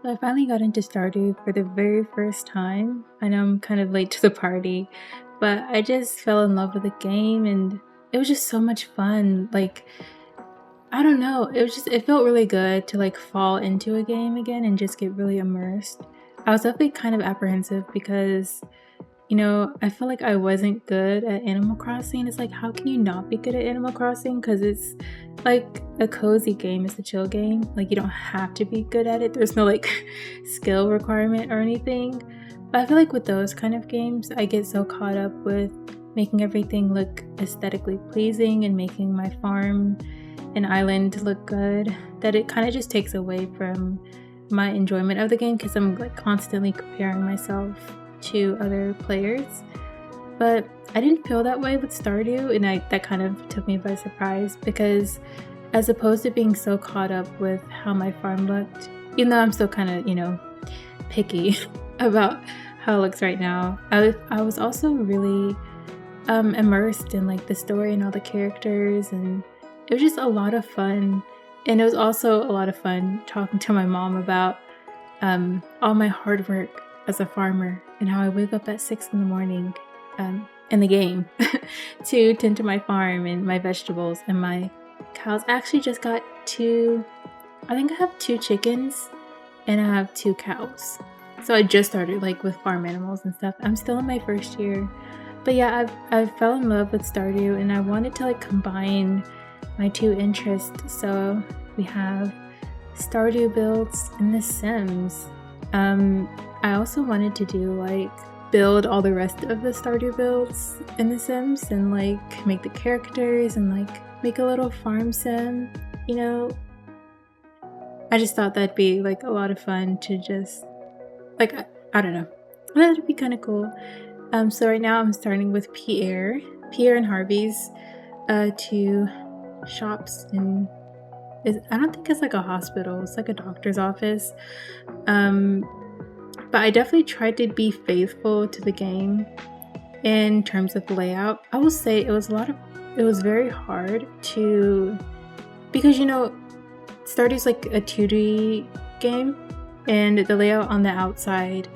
So I finally got into Stardew for the very first time. I know I'm kind of late to the party, but I just fell in love with the game and it was just so much fun. I don't know, it felt really good to like fall into a game again and just get really immersed. I was definitely kind of apprehensive because I feel like I wasn't good at Animal Crossing. It's like, how can you not be good at Animal Crossing? Because it's like a cozy game, it's a chill game. Like, you don't have to be good at it, there's no like skill requirement or anything. But I feel like with those kind of games, I get so caught up with making everything look aesthetically pleasing and making my farm and island look good that it kind of just takes away from my enjoyment of the game because I'm like constantly comparing myself to other players. But I didn't feel that way with Stardew, and that kind of took me by surprise because as opposed to being so caught up with how my farm looked, even though I'm still kind of, picky about how it looks right now, I was also really immersed in like the story and all the characters, and it was just a lot of fun. And it was also a lot of fun talking to my mom about all my hard work as a farmer and how I wake up at 6 in the morning in the game to tend to my farm and my vegetables and my cows. I actually just got I think I have 2 chickens and I have 2 cows. So I just started like with farm animals and stuff. I'm still in my first year. But yeah, I fell in love with Stardew and I wanted to like combine my 2 interests. So we have Stardew builds and The Sims. I also wanted to do like build all the rest of the Stardew builds in The Sims and like make the characters and like make a little farm sim, you know. I just thought that'd be like a lot of fun to just like I don't know. That'd be kind of cool. So right now I'm starting with Pierre and Harvey's 2 shops in I don't think it's like a hospital, it's like a doctor's office. But I definitely tried to be faithful to the game in terms of layout. I will say it was very hard to, because Stardew's like a 2D game and the layout on the outside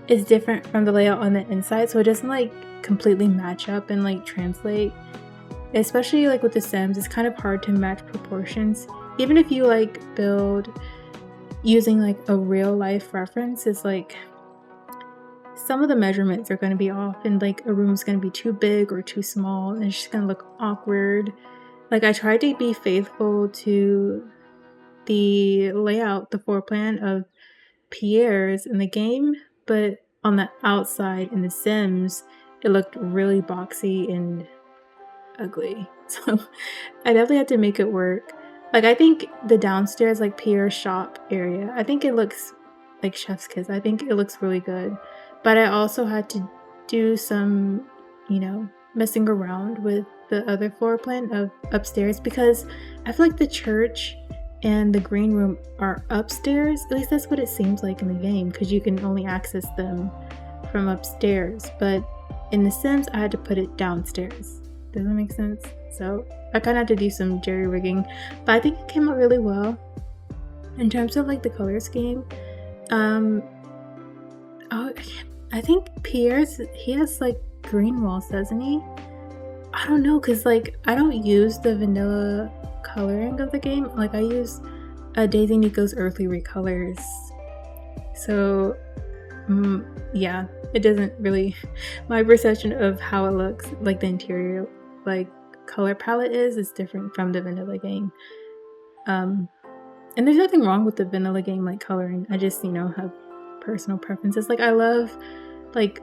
is different from the layout on the inside, so it doesn't like completely match up and like translate. Especially like with The Sims, it's kind of hard to match proportions. Even if you like build using like a real life reference, it's like some of the measurements are going to be off and like a room's going to be too big or too small and it's just going to look awkward. Like I tried to be faithful to the layout, the floor plan of Pierre's in the game, but on the outside in The Sims, it looked really boxy and ugly. So I definitely had to make it work. Like I think the downstairs like Pierre's shop area, I think it looks like chef's kiss. I think it looks really good. But I also had to do some, messing around with the other floor plan of upstairs because I feel like the church and the green room are upstairs. At least that's what it seems like in the game because you can only access them from upstairs. But in The Sims, I had to put it downstairs. Does that make sense? So I kind of had to do some jerry rigging, but I think it came out really well. In terms of like the color scheme, I think Pierre's, he has like green walls, doesn't he? I don't know, cause like I don't use the vanilla coloring of the game. Like I use Daisy Nico's Earthly Recolors. So yeah, it doesn't really. My perception of how it looks, like the interior, like color palette is different from the vanilla game. And there's nothing wrong with the vanilla game like coloring. I just have personal preferences. Like I love like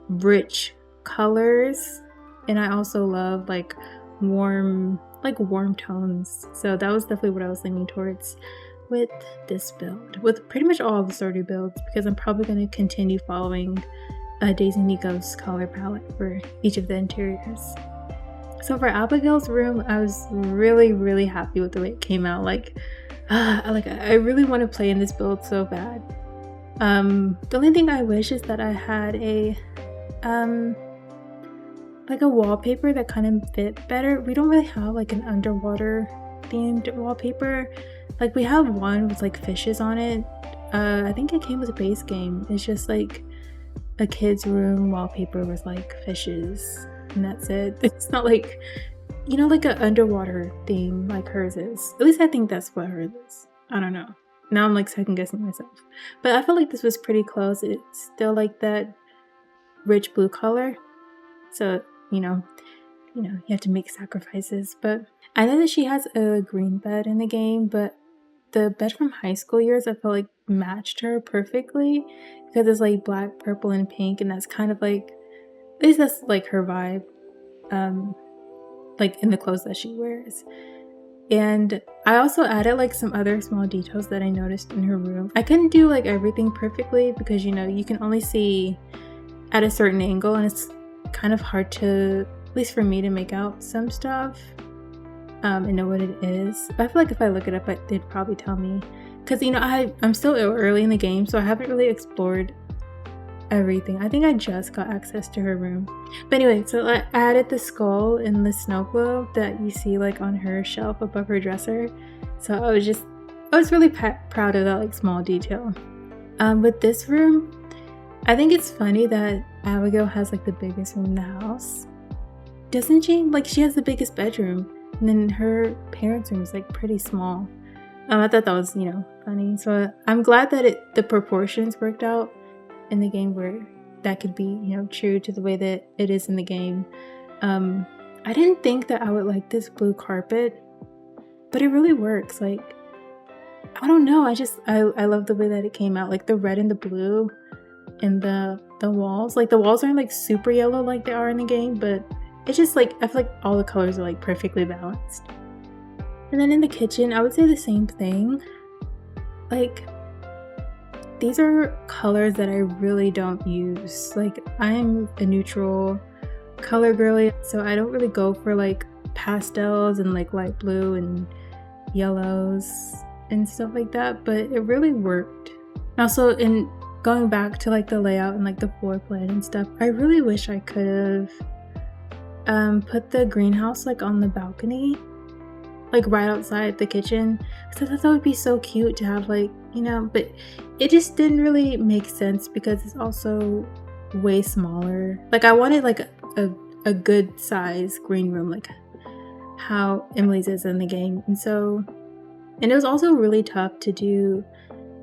rich colors, and I also love like warm tones. So that was definitely what I was leaning towards with this build, with pretty much all of the Stardew builds, because I'm probably going to continue following Daisy Nico's color palette for each of the interiors. So for Abigail's room, I was really, really happy with the way it came out. I really want to play in this build so bad. The only thing I wish is that I had a wallpaper that kind of fit better. We don't really have like an underwater themed wallpaper. Like we have one with like fishes on it, I think it came with a base game. It's just like a kid's room wallpaper with like fishes, and that's it. It's not like, like an underwater theme like hers is. At least I think that's what hers is. I don't know. Now I'm like second guessing myself. But I felt like this was pretty close. It's still like that rich blue color. So, you have to make sacrifices. But I know that she has a green bed in the game, but the bed from high school years I felt like matched her perfectly because it's like black, purple, and pink, and that's kind of like, at least that's like her vibe, like in the clothes that she wears. And I also added like some other small details that I noticed in her room. I couldn't do like everything perfectly because you can only see at a certain angle, and it's kind of hard to, at least for me, to make out some stuff and know what it is. But I feel like if I look it up, they'd probably tell me, because I'm still early in the game, so I haven't really explored everything. I think I just got access to her room. But anyway, so I added the skull and the snow globe that you see like on her shelf above her dresser. So I was really proud of that like small detail. With this room, I think it's funny that Abigail has like the biggest room in the house. Doesn't she? Like, she has the biggest bedroom, and then her parents' room is like pretty small. I thought that was, funny. So I'm glad that the proportions worked out in the game where that could be, true to the way that it is in the game. I didn't think that I would like this blue carpet, but it really works. Like, I don't know, I love the way that it came out, like the red and the blue and the walls. Like, the walls aren't like super yellow like they are in the game, but it's just like, I feel like all the colors are like perfectly balanced. And then in the kitchen, I would say the same thing. Like, these are colors that I really don't use. Like, I'm a neutral color girly, so I don't really go for like pastels and like light blue and yellows and stuff like that, but it really worked. Also, in going back to like the layout and like the floor plan and stuff, I really wish I could have put the greenhouse like on the balcony, like right outside the kitchen, because I thought that would be so cute to have, like, but it just didn't really make sense because it's also way smaller. Like, I wanted like a good size green room, like how Emily's is in the game. And it was also really tough to do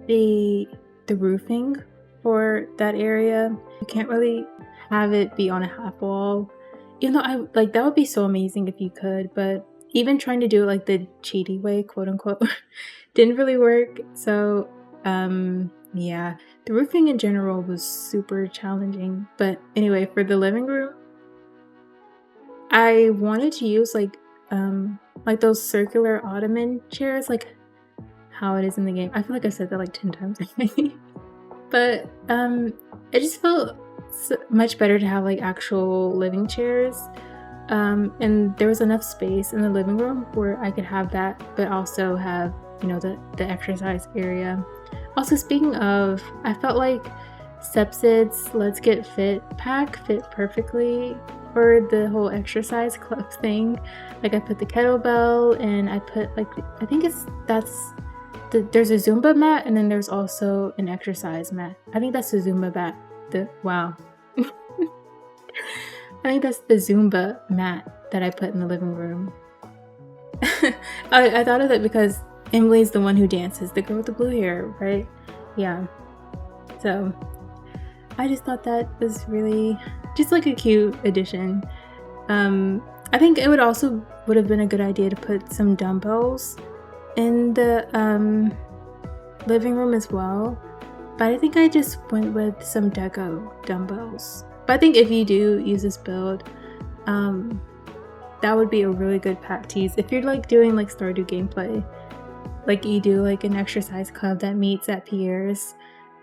the roofing for that area. You can't really have it be on a half wall, even though that would be so amazing if you could, but even trying to do it like the cheaty way, quote unquote, didn't really work. So yeah, the roofing in general was super challenging. But anyway, for the living room, I wanted to use like those circular ottoman chairs, like how it is in the game. I feel like I said that like 10 times already. But it just felt much better to have like actual living chairs. And there was enough space in the living room where I could have that, but also have, the exercise area. Also, speaking of, I felt like Sepsid's Let's Get Fit pack fit perfectly for the whole exercise club thing. Like, I put the kettlebell, and I put like, I think there's a Zumba mat, and then there's also an exercise mat. I think that's the Zumba mat. Wow. I think that's the Zumba mat that I put in the living room. I thought of it because Emily's the one who dances, the girl with the blue hair, right? Yeah. So I just thought that was really just like a cute addition. I think it would have been a good idea to put some dumbbells in the living room as well. But I think I just went with some deco dumbbells. But I think if you do use this build, that would be a really good pack tease. If you're like doing like Stardew gameplay, like you do like an exercise club that meets at Pierre's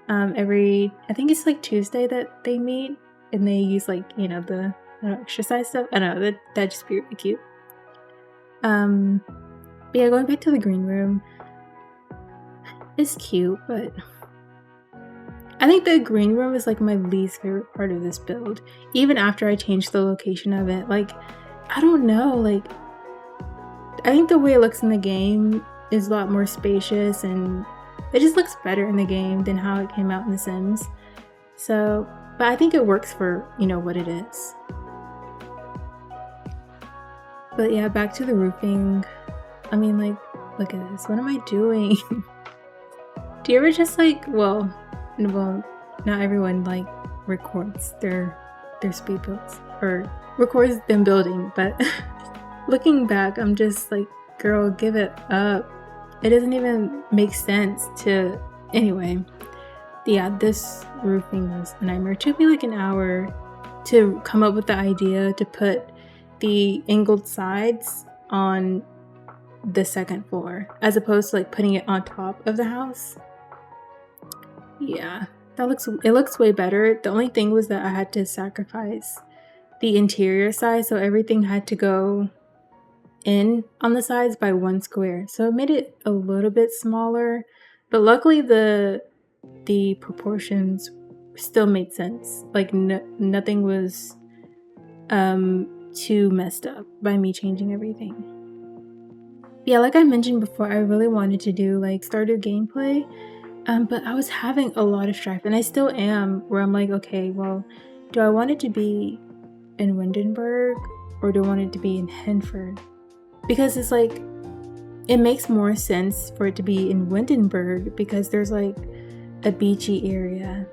I think it's like Tuesday that they meet, and they use like, the exercise stuff. I don't know, that'd just be really cute. But yeah, going back to the green room, it's cute, but I think the green room is like my least favorite part of this build. Even after I changed the location of it, like, I don't know, like, I think the way it looks in the game is a lot more spacious, and it just looks better in the game than how it came out in The Sims. So, but I think it works for, you know, what it is. But yeah, back to the roofing. I mean, like, look at this. What am I doing? Do you ever just like, well, not everyone like records their speed builds or records them building, but looking back, I'm just like, girl, give it up. It doesn't even make sense to, anyway. Yeah, this roofing was a nightmare. It took me like an hour to come up with the idea to put the angled sides on the second floor as opposed to like putting it on top of the house. Yeah, it looks way better. The only thing was that I had to sacrifice the interior side, so everything had to go in on the sides by 1 square. So it made it a little bit smaller, but luckily the proportions still made sense. Like nothing was too messed up by me changing everything. Yeah, like I mentioned before, I really wanted to do like stardew gameplay, but I was having a lot of strife, and I still am, where I'm like, okay, well, do I want it to be in Windenburg or do I want it to be in Henford? Because it's like, it makes more sense for it to be in Windenburg because there's like a beachy area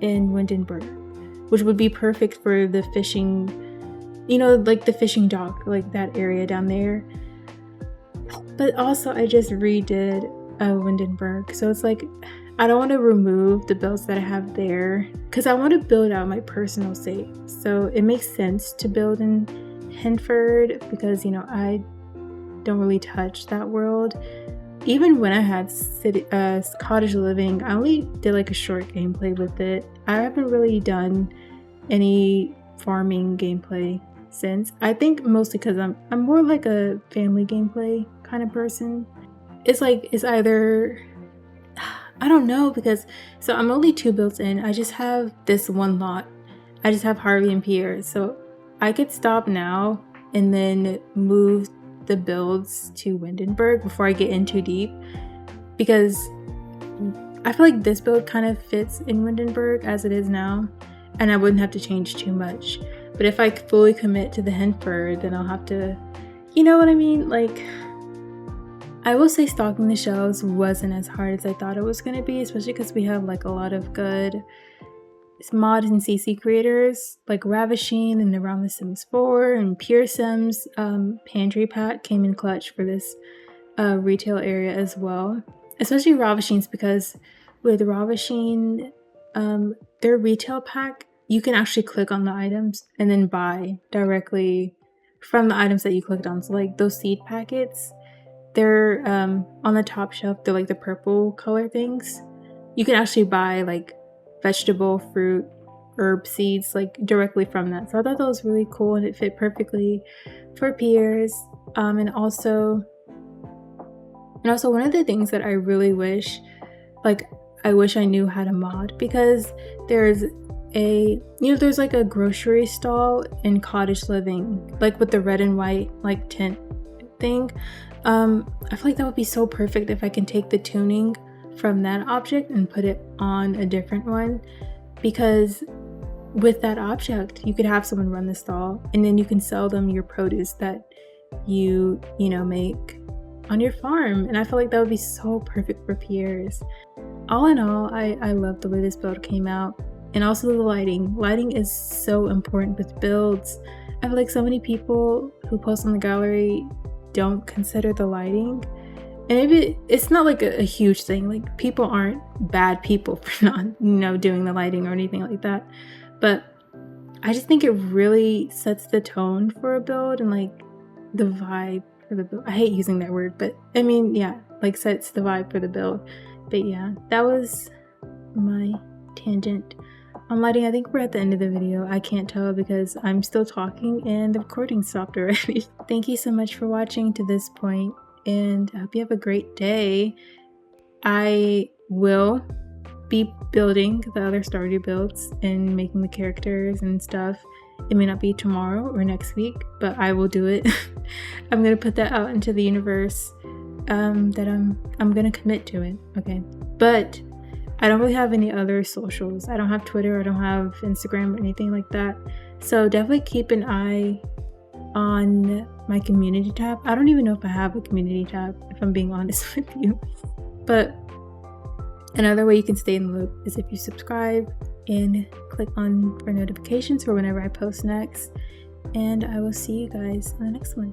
in Windenburg, which would be perfect for the fishing, you know, like the fishing dock, like that area down there. But also I just redid Windenburg, so it's like I don't want to remove the builds that I have there because I want to build out my personal save. So it makes sense to build in Henford because, you know, I don't really touch that world. Even when I had cottage living, I only did like a short gameplay with it. I haven't really done any farming gameplay since. I think mostly because I'm more like a family gameplay kind of person. It's like, it's either, I don't know, because so I'm only 2 builds in. I just have this one lot. I just have Harvey and Pierre. So I could stop now and then move the builds to Windenburg before I get in too deep, because I feel like this build kind of fits in Windenburg as it is now, and I wouldn't have to change too much. But if I fully commit to the Henford, then I'll have to, you know what I mean? Like, I will say stocking the shelves wasn't as hard as I thought it was going to be, especially because we have like a lot of good mod and CC creators like Ravishing and Around the Sims 4 and Pure Sims. Pantry Pack came in clutch for this retail area as well, especially Ravishing's, because with Ravishing, their retail pack, you can actually click on the items and then buy directly from the items that you clicked on. So like those seed packets, they're on the top shelf. They're like the purple color things. You can actually buy like vegetable, fruit, herb seeds like directly from that. So I thought that was really cool, and it fit perfectly for peers. And also one of the things that I really wish, like I wish I knew how to mod, because there's there's like a grocery stall in cottage living, like with the red and white like tent thing. I feel like that would be so perfect if I can take the tuning from that object and put it on a different one, because with that object you could have someone run the stall and then you can sell them your produce that you make on your farm, and I feel like that would be so perfect for peers. All in all, I love the way this build came out, and also the lighting is so important with builds. I feel like so many people who post on the gallery don't consider the lighting. And maybe it's not like a huge thing, like people aren't bad people for not doing the lighting or anything like that, but I just think it really sets the tone for a build and like the vibe for the build. I hate using that word, but I mean, yeah, like sets the vibe for the build. But yeah, that was my tangent on lighting. I think we're at the end of the video. I can't tell because I'm still talking and the recording stopped already. Thank you so much for watching to this point, and I hope you have a great day. I will be building the other Stardew builds and making the characters and stuff. It may not be tomorrow or next week, but I will do it. I'm gonna put that out into the universe, that I'm gonna commit to it, okay? But But I don't really have any other socials. I don't have Twitter, I don't have Instagram or anything like that. So definitely keep an eye on my community tab. I don't even know if I have a community tab, if I'm being honest with you. But another way you can stay in the loop is if you subscribe and click on for notifications for whenever I post next. And I will see you guys in the next one.